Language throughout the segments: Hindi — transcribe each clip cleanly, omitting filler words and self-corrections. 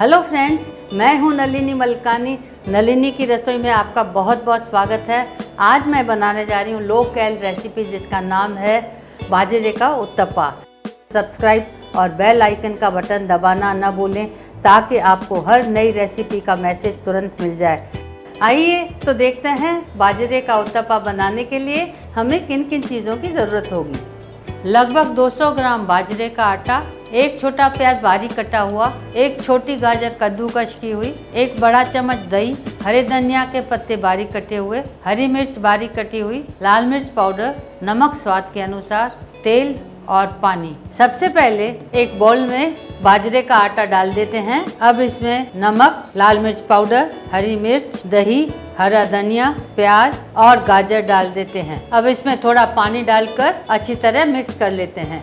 हेलो फ्रेंड्स, मैं हूं नलिनी मलकानी। नलिनी की रसोई में आपका बहुत बहुत स्वागत है। आज मैं बनाने जा रही हूं लो कैल रेसिपी जिसका नाम है बाजरे का उत्तपा। सब्सक्राइब और बेल आइकन का बटन दबाना न भूलें ताकि आपको हर नई रेसिपी का मैसेज तुरंत मिल जाए। आइए तो देखते हैं बाजरे का उत्तपा बनाने के लिए हमें किन किन चीज़ों की ज़रूरत होगी। लगभग 200 ग्राम बाजरे का आटा, एक छोटा प्याज बारीक कटा हुआ, एक छोटी गाजर कद्दूकस की हुई, एक बड़ा चम्मच दही, हरे धनिया के पत्ते बारीक कटे हुए, हरी मिर्च बारीक कटी हुई, लाल मिर्च पाउडर, नमक स्वाद के अनुसार, तेल और पानी। सबसे पहले एक बाउल में बाजरे का आटा डाल देते हैं। अब इसमें नमक, लाल मिर्च पाउडर, हरी मिर्च, दही, हरा धनिया, प्याज और गाजर डाल देते हैं। अब इसमें थोड़ा पानी डालकर अच्छी तरह मिक्स कर लेते हैं।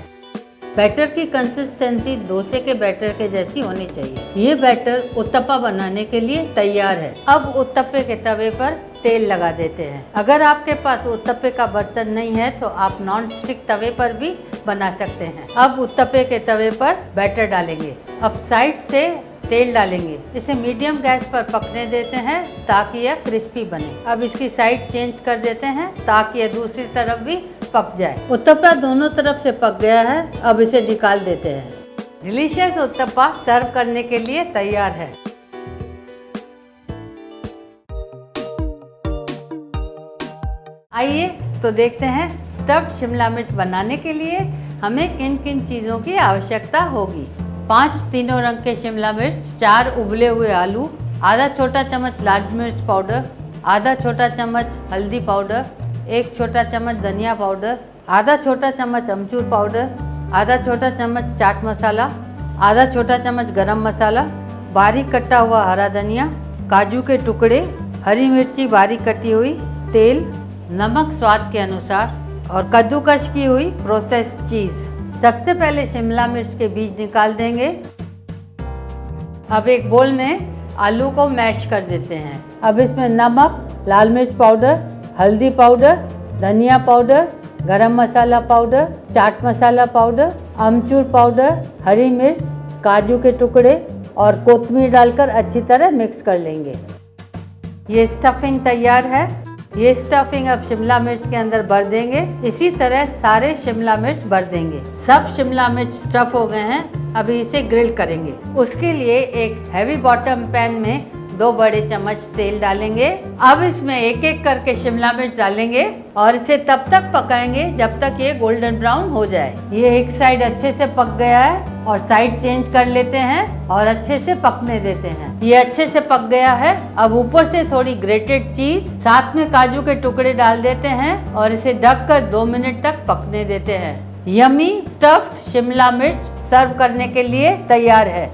बैटर की कंसिस्टेंसी डोसे के बैटर के जैसी होनी चाहिए। ये बैटर उत्तपा बनाने के लिए तैयार है। अब उत्तपे के तवे पर तेल लगा देते हैं। अगर आपके पास उत्तपे का बर्तन नहीं है तो आप नॉन स्टिक तवे पर भी बना सकते हैं। अब उत्तपे के तवे पर बैटर डालेंगे। अब साइड से तेल डालेंगे। इसे मीडियम गैस पर पकने देते हैं ताकि यह क्रिस्पी बने। अब इसकी साइड चेंज कर देते हैं ताकि यह दूसरी तरफ भी पक जाए। उत्तपा दोनों तरफ से पक गया है। अब इसे निकाल देते हैं। डिलीशियस उत्तपा सर्व करने के लिए तैयार है। आइए तो देखते हैं स्टफ्ड शिमला मिर्च बनाने के लिए हमें किन किन चीज़ों की आवश्यकता होगी। 5 तीनों रंग के शिमला मिर्च, 4 उबले हुए आलू, आधा छोटा चम्मच लाल मिर्च पाउडर, आधा छोटा चम्मच हल्दी पाउडर, 1 छोटा चम्मच धनिया पाउडर, आधा छोटा चम्मच अमचूर पाउडर, आधा छोटा चम्मच चाट मसाला, आधा छोटा चम्मच गरम मसाला, बारीक कटा हुआ हरा धनिया, काजू के टुकड़े, हरी मिर्ची बारीक कटी हुई, तेल, नमक स्वाद के अनुसार और कद्दूकस की हुई प्रोसेस्ड चीज़। सबसे पहले शिमला मिर्च के बीज निकाल देंगे। अब एक बोल में आलू को मैश कर देते हैं। अब इसमें नमक, लाल मिर्च पाउडर, हल्दी पाउडर, धनिया पाउडर, गरम मसाला पाउडर, चाट मसाला पाउडर, अमचूर पाउडर, हरी मिर्च, काजू के टुकड़े और कोतमीर डालकर अच्छी तरह मिक्स कर लेंगे। ये स्टफिंग तैयार है। ये स्टफिंग अब शिमला मिर्च के अंदर भर देंगे। इसी तरह सारे शिमला मिर्च भर देंगे। सब शिमला मिर्च स्टफ हो गए हैं। अभी इसे ग्रिल करेंगे। उसके लिए एक हैवी बॉटम पैन में 2 बड़े चम्मच तेल डालेंगे। अब इसमें एक एक करके शिमला मिर्च डालेंगे और इसे तब तक पकाएंगे जब तक ये गोल्डन ब्राउन हो जाए। ये एक साइड अच्छे से पक गया है और साइड चेंज कर लेते हैं और अच्छे से पकने देते हैं। ये अच्छे से पक गया है। अब ऊपर से थोड़ी ग्रेटेड चीज साथ में काजू के टुकड़े डाल देते हैं और इसे ढककर 2 मिनट तक पकने देते हैं। यमी स्टफ्ड शिमला मिर्च सर्व करने के लिए तैयार है।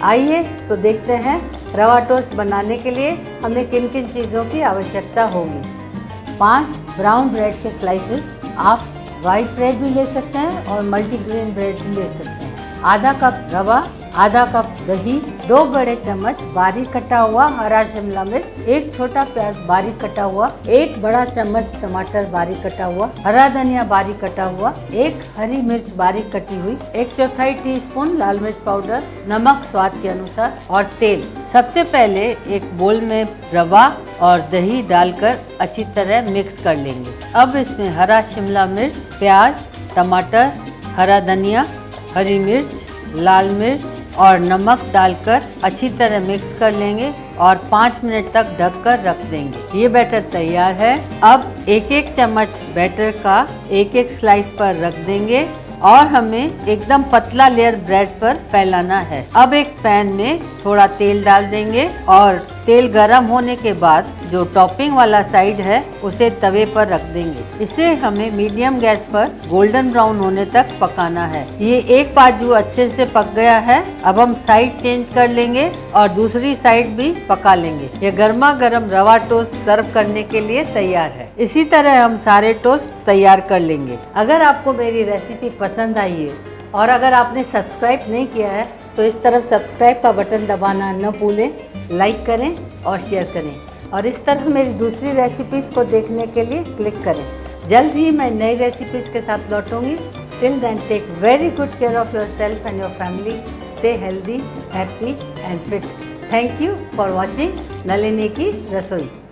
आइए तो देखते हैं रवा टोस्ट बनाने के लिए हमें किन किन चीज़ों की आवश्यकता होगी। 5 ब्राउन ब्रेड के स्लाइसेस, आप वाइट ब्रेड भी ले सकते हैं और मल्टीग्रेन ब्रेड भी ले सकते हैं। आधा कप रवा, आधा कप दही, 2 बड़े चम्मच बारीक कटा हुआ हरा शिमला मिर्च, 1 छोटा प्याज बारीक कटा हुआ, 1 बड़ा चम्मच टमाटर बारीक कटा हुआ, हरा धनिया बारीक कटा हुआ, 1 हरी मिर्च बारीक कटी हुई, 1/4 टीस्पून लाल मिर्च पाउडर, नमक स्वाद के अनुसार और तेल। सबसे पहले एक बोल में रवा और दही डालकर अच्छी तरह मिक्स कर लेंगे। अब इसमें हरा शिमला मिर्च, प्याज, टमाटर, हरा धनिया, हरी मिर्च, लाल मिर्च और नमक डालकर अच्छी तरह मिक्स कर लेंगे और 5 मिनट तक ढककर रख देंगे। ये बैटर तैयार है। अब एक एक चम्मच बैटर का एक एक स्लाइस पर रख देंगे और हमें एकदम पतला लेयर ब्रेड पर फैलाना है। अब एक पैन में थोड़ा तेल डाल देंगे और तेल गरम होने के बाद जो टॉपिंग वाला साइड है उसे तवे पर रख देंगे। इसे हमें मीडियम गैस पर गोल्डन ब्राउन होने तक पकाना है। ये एक बाजू अच्छे से पक गया है। अब हम साइड चेंज कर लेंगे और दूसरी साइड भी पका लेंगे। ये गर्मा गर्म रवा टोस्ट सर्व करने के लिए तैयार है। इसी तरह हम सारे टोस्ट तैयार कर लेंगे। अगर आपको मेरी रेसिपी पसंद आई है और अगर आपने सब्सक्राइब नहीं किया है तो इस तरफ सब्सक्राइब का बटन दबाना न भूलें, लाइक करें और शेयर करें और इस तरह मेरी दूसरी रेसिपीज़ को देखने के लिए क्लिक करें। जल्द ही मैं नई रेसिपीज़ के साथ लौटूंगी। Till then, take very good care of yourself and your family. Stay healthy, happy and fit. Thank you for watching Nalini Ki Rasoi.